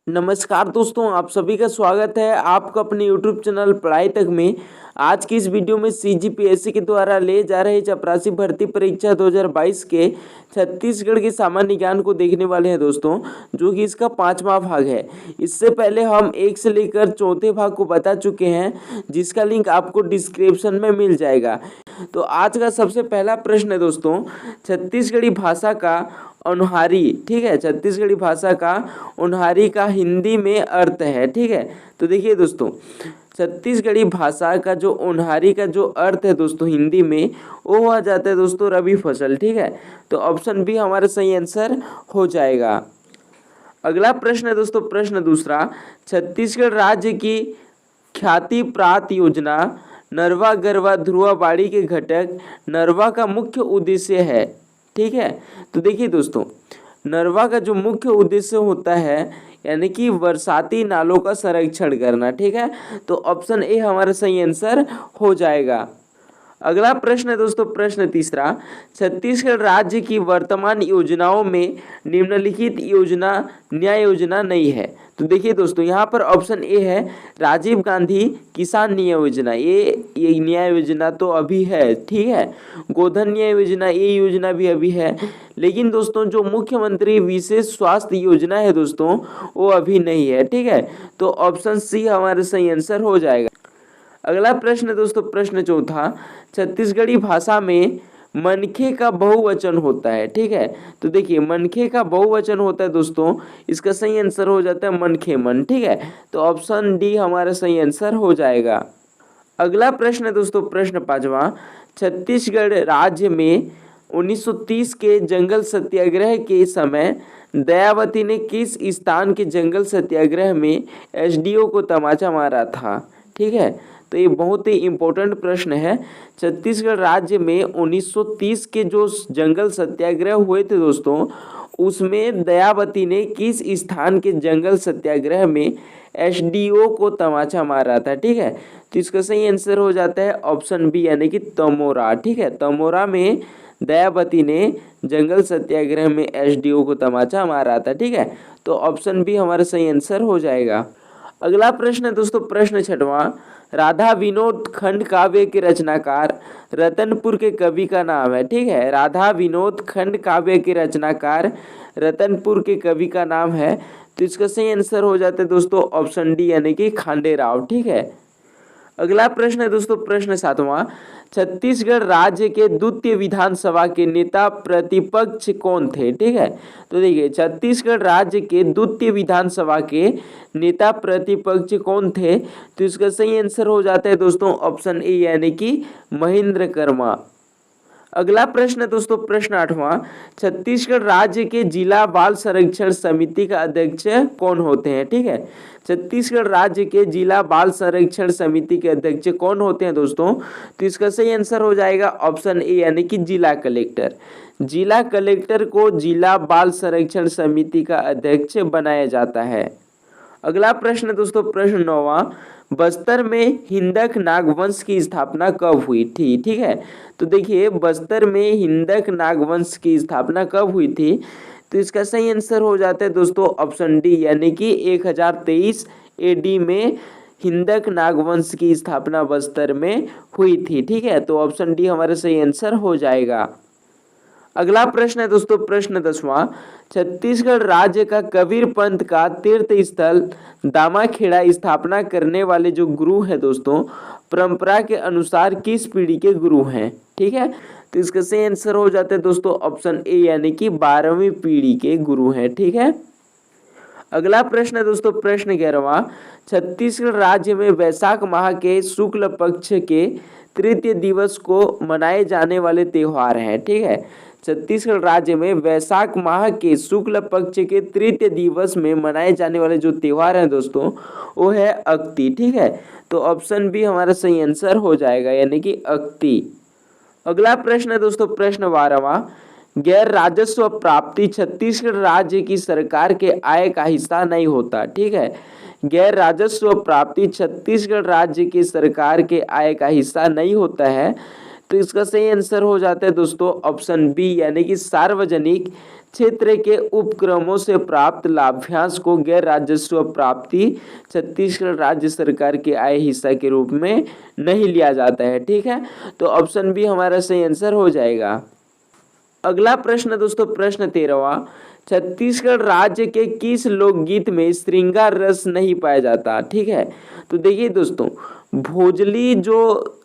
नमस्कार दोस्तों, आप सभी का स्वागत है आपका अपने YouTube चैनल पढ़ाई तक में। आज की इस वीडियो में CGPSC के द्वारा ले जा रहे चपरासी भर्ती परीक्षा 2022 के छत्तीसगढ़ के सामान्य ज्ञान को देखने वाले हैं दोस्तों, जो कि इसका 5वां भाग है। इससे पहले हम 1 से लेकर 4थे भाग को बता चुके हैं, जिसका लिंक आपको डिस्क्रिप्शन में मिल जाएगा। तो आज का सबसे पहला प्रश्न है दोस्तों, छत्तीसगढ़ी भाषा का ओन्हारी, ठीक है, छत्तीसगढ़ी भाषा का ओन्हारी का हिंदी में अर्थ है, ठीक है। तो देखिए दोस्तों, छत्तीसगढ़ी भाषा का जो ओन्हारी का जो अर्थ है दोस्तों हिंदी में, वो आ जाता है दोस्तों रबी फसल, ठीक है। तो ऑप्शन बी हमारा सही आंसर हो जाएगा। अगला प्रश्न है दोस्तों, प्रश्न दूसरा, छत्तीसगढ़ राज्य की ख्याति प्राप्त योजना नरवा गरवा ध्रुवा बाड़ी के घटक नरवा का मुख्य उद्देश्य है, ठीक है। तो देखिए दोस्तों, नरवा का जो मुख्य उद्देश्य होता है यानी कि बरसाती नालों का संरक्षण करना, ठीक है। तो ऑप्शन ए हमारा सही आंसर हो जाएगा। अगला प्रश्न है दोस्तों, प्रश्न तीसरा, छत्तीसगढ़ राज्य की वर्तमान योजनाओं में निम्नलिखित योजना न्याय योजना नहीं है। तो देखिए दोस्तों, यहाँ पर ऑप्शन ए है राजीव गांधी किसान न्याय योजना, ये न्याय योजना तो अभी है, ठीक है। गोधन न्याय योजना, ये योजना भी अभी है। लेकिन दोस्तों जो मुख्यमंत्री विशेष स्वास्थ्य योजना है दोस्तों, वो अभी नहीं है, ठीक है। तो ऑप्शन सी हमारा सही आंसर हो जाएगा। अगला प्रश्न है दोस्तों, प्रश्न चौथा, छत्तीसगढ़ी भाषा में मनखे का बहुवचन होता है, ठीक है। तो देखिए, मनखे का बहुवचन होता है दोस्तों, इसका सही आंसर हो जाता है मनखे मन, ठीक है। तो ऑप्शन डी हमारा सही आंसर हो जाएगा। अगला प्रश्न है दोस्तों, प्रश्न पांचवा, छत्तीसगढ़ राज्य में 1930 के जंगल सत्याग्रह के समय दयावती ने किस स्थान के जंगल सत्याग्रह में एसडीओ को तमाचा मारा था, ठीक है। तो ये बहुत ही इम्पोर्टेंट प्रश्न है। छत्तीसगढ़ राज्य में 1930 के जो जंगल सत्याग्रह हुए थे दोस्तों, उसमें दयावती ने किस स्थान के जंगल सत्याग्रह में एसडीओ को तमाचा मारा था, ठीक है। तो इसका सही आंसर हो जाता है ऑप्शन बी यानी कि तमोरा, ठीक है। तमोरा में दयावती ने जंगल सत्याग्रह में एसडीओ को तमाचा मारा था, ठीक है। तो ऑप्शन बी हमारा सही आंसर हो जाएगा। अगला प्रश्न है दोस्तों, प्रश्न छठवां, राधा विनोद खंड काव्य के रचनाकार रतनपुर के कवि का नाम है, ठीक है। राधा विनोद खंड काव्य के रचनाकार रतनपुर के कवि का नाम है। तो इसका सही आंसर हो जाता है दोस्तों ऑप्शन डी यानी कि खांडे राव, ठीक है। अगला प्रश्न है दोस्तों, प्रश्न सातवां, छत्तीसगढ़ राज्य के द्वितीय विधानसभा के नेता प्रतिपक्ष कौन थे, ठीक है। तो देखिए, छत्तीसगढ़ राज्य के द्वितीय विधानसभा के नेता प्रतिपक्ष कौन थे। तो इसका सही आंसर हो जाता है दोस्तों ऑप्शन ए यानी कि महेंद्र कर्मा। अगला प्रश्न है दोस्तों, प्रश्न आठवां, छत्तीसगढ़ राज्य के जिला बाल संरक्षण समिति का अध्यक्ष कौन होते हैं, ठीक है। छत्तीसगढ़ राज्य के जिला बाल संरक्षण समिति के अध्यक्ष कौन होते हैं दोस्तों। तो इसका सही आंसर हो जाएगा ऑप्शन ए यानी कि जिला कलेक्टर। जिला कलेक्टर को जिला बाल संरक्षण समिति का अध्यक्ष बनाया जाता है। अगला प्रश्न दोस्तों, प्रश्न 9वां, बस्तर में हिंदक नागवंश की स्थापना कब हुई थी, ठीक है। तो देखिए, बस्तर में हिंदक नागवंश की स्थापना कब हुई थी। तो इसका सही आंसर हो जाता है दोस्तों ऑप्शन डी यानी कि 1023 एडी में हिंदक नागवंश की स्थापना बस्तर में हुई थी, ठीक है। तो ऑप्शन डी हमारा सही आंसर हो जाएगा। अगला प्रश्न है दोस्तों, प्रश्न 10वां, छत्तीसगढ़ राज्य का कबीर पंथ का तीर्थ स्थल दामाखेड़ा स्थापना करने वाले जो गुरु हैं दोस्तों, परंपरा के अनुसार किस पीढ़ी के गुरु हैं, ठीक है। तो इसका सही आंसर हो जाता है दोस्तों ऑप्शन ए यानी कि 12वीं पीढ़ी के गुरु हैं, ठीक है। अगला प्रश्न है दोस्तों, प्रश्न 11वां, छत्तीसगढ़ राज्य में वैशाख माह के शुक्ल पक्ष के तृतीय दिवस को मनाए जाने वाले त्योहार हैं, ठीक है। छत्तीसगढ़ राज्य में वैशाख माह के शुक्ल पक्ष के तृतीय दिवस में मनाए जाने वाले जो त्योहार हैं दोस्तों, वो है अक्ति, ठीक है। तो ऑप्शन बी हमारा सही आंसर हो जाएगा यानी कि अक्ति। अगला प्रश्न है दोस्तों, प्रश्न 12वां, गैर राजस्व प्राप्ति छत्तीसगढ़ राज्य की सरकार के आय का हिस्सा नहीं होता, ठीक है। गैर राजस्व प्राप्ति छत्तीसगढ़ राज्य की सरकार के आय का हिस्सा नहीं होता है। तो इसका सही आंसर हो जाता है दोस्तों ऑप्शन बी, यानी कि सार्वजनिक क्षेत्र के उपक्रमों से प्राप्त लाभांश को गैर राजस्व प्राप्ति छत्तीसगढ़ राज्य सरकार के आय हिस्सा के रूप में नहीं लिया जाता है। ठीक है, तो ऑप्शन बी हमारा सही आंसर हो जाएगा। अगला प्रश्न दोस्तों, प्रश्न 13वां, छत्तीसगढ़ राज्य के किस लोकगीत में श्रृंगार रस नहीं पाया जाता? ठीक है, तो देखिए दोस्तों, भोजली जो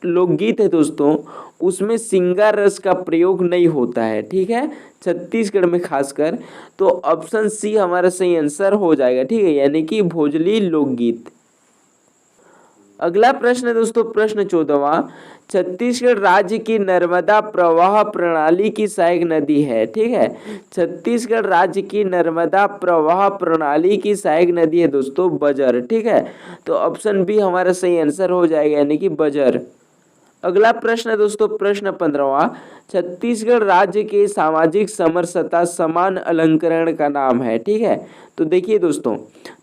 लोकगीत है दोस्तों, उसमें श्रृंगार रस का प्रयोग नहीं होता है। ठीक है, छत्तीसगढ़ में खासकर, तो ऑप्शन सी हमारा सही आंसर हो जाएगा। ठीक है, यानी कि भोजली लोकगीत। अगला प्रश्न है दोस्तों, प्रश्न 14वां, छत्तीसगढ़ राज्य की नर्मदा प्रवाह प्रणाली की सहायक नदी है। ठीक है, छत्तीसगढ़ राज्य की नर्मदा प्रवाह प्रणाली की सहायक नदी है दोस्तों बजर। ठीक है, तो ऑप्शन बी हमारा सही आंसर हो जाएगा, यानी कि बजर। अगला प्रश्न है दोस्तों, प्रश्न 15वां, छत्तीसगढ़ राज्य के सामाजिक समरसता समान अलंकरण का नाम है। ठीक है, तो देखिए दोस्तों,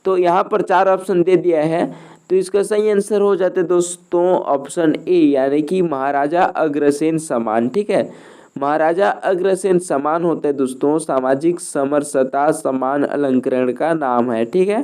तो यहाँ पर 4 ऑप्शन दे दिया है, तो इसका सही आंसर हो जाते दोस्तों ऑप्शन ए, यानी कि महाराजा अग्रसेन सम्मान। ठीक है, महाराजा अग्रसेन सम्मान होता है दोस्तों सामाजिक समरसता समान अलंकरण का नाम है। ठीक है।